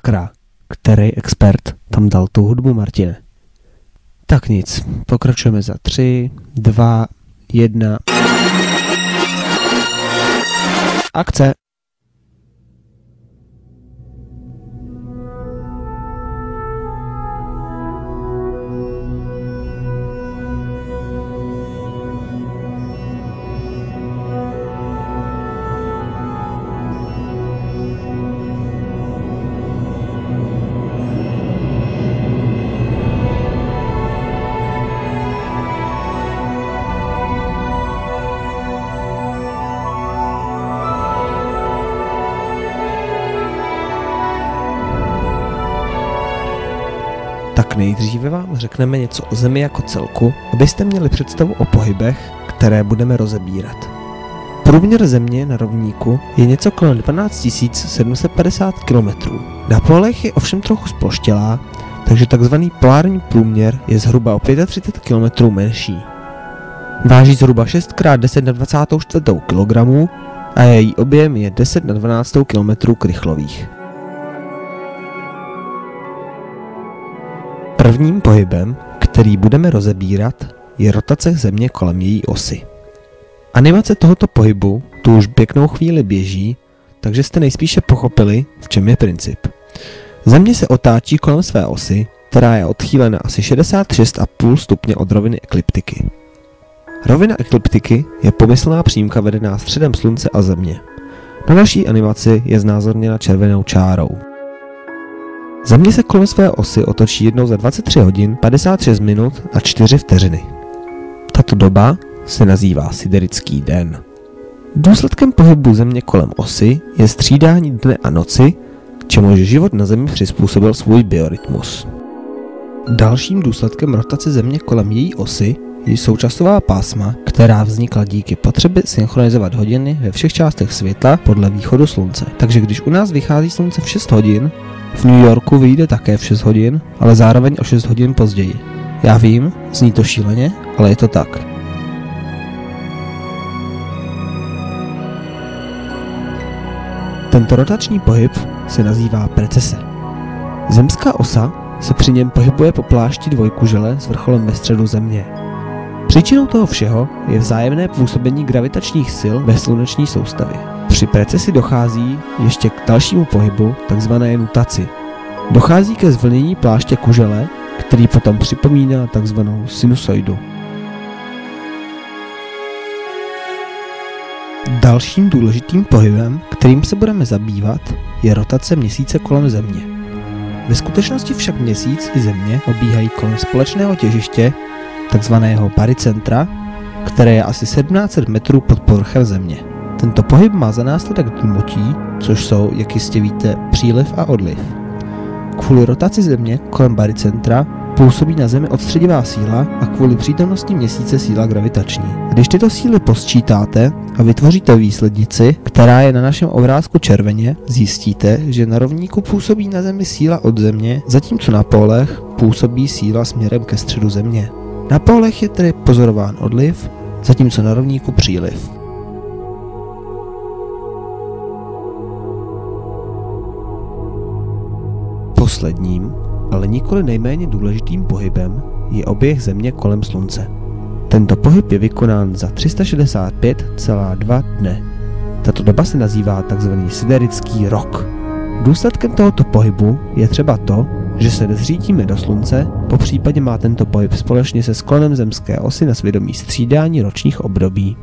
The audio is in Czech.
Sakra, který expert tam dal tu hudbu, Martine? Tak nic, pokračujeme za 3, 2, 1. Akce! Tak nejdříve vám řekneme něco o Zemi jako celku, abyste měli představu o pohybech, které budeme rozebírat. Průměr Země na rovníku je něco kolem 12 750 km. Na polech je ovšem trochu zploštělá, takže takzvaný polární průměr je zhruba o 35 km menší. Váží zhruba 6x10 na 24 kg a její objem je 10 na 12 km krychlových. Prvním pohybem, který budeme rozebírat, je rotace Země kolem její osy. Animace tohoto pohybu tu už pěknou chvíli běží, takže jste nejspíše pochopili, v čem je princip. Země se otáčí kolem své osy, která je odchýlena asi 66,5 stupně od roviny ekliptiky. Rovina ekliptiky je pomyslná přímka vedená středem Slunce a Země. Na naší animaci je znázorněna červenou čárou. Země se kolem své osy otočí jednou za 23 hodin, 56 minut a 4 vteřiny. Tato doba se nazývá siderický den. Důsledkem pohybu Země kolem osy je střídání dne a noci, čemuž život na Zemi přizpůsobil svůj biorytmus. Dalším důsledkem rotace Země kolem její osy jsou časová pásma, která vznikla díky potřebě synchronizovat hodiny ve všech částech světla podle východu Slunce. Takže když u nás vychází Slunce v 6 hodin, v New Yorku vyjde také v 6 hodin, ale zároveň o 6 hodin později. Já vím, zní to šíleně, ale je to tak. Tento rotační pohyb se nazývá precese. Zemská osa se při něm pohybuje po plášti dvojkužele s vrcholem ve středu Země. Příčinou toho všeho je vzájemné působení gravitačních sil ve sluneční soustavě. Při precesi dochází ještě k dalšímu pohybu, takzvané nutaci. Dochází ke zvlnění pláště kužele, který potom připomíná takzvanou sinusoidu. Dalším důležitým pohybem, kterým se budeme zabývat, je rotace Měsíce kolem Země. Ve skutečnosti však Měsíc i Země obíhají kolem společného těžiště, takzvaného barycentra, které je asi 1700 metrů pod povrchem Země. Tento pohyb má za následek dmutí, což jsou, jak jistě víte, příliv a odliv. Kvůli rotaci Země kolem barycentra působí na Zemi odstředivá síla a kvůli přítomnosti Měsíce síla gravitační. Když tyto síly posčítáte a vytvoříte výslednici, která je na našem obrázku červeně, zjistíte, že na rovníku působí na Zemi síla od Země, zatímco na pólech působí síla směrem ke středu Země. Na pólech je tedy pozorován odliv, zatímco na rovníku příliv. Posledním, ale nikoli nejméně důležitým pohybem je oběh Země kolem Slunce. Tento pohyb je vykonán za 365,2 dne. Tato doba se nazývá tzv. Siderický rok. Důsledkem tohoto pohybu je třeba to, že se nezřítíme do Slunce, popřípadě má tento pohyb společně se sklonem zemské osy na svědomí střídání ročních období.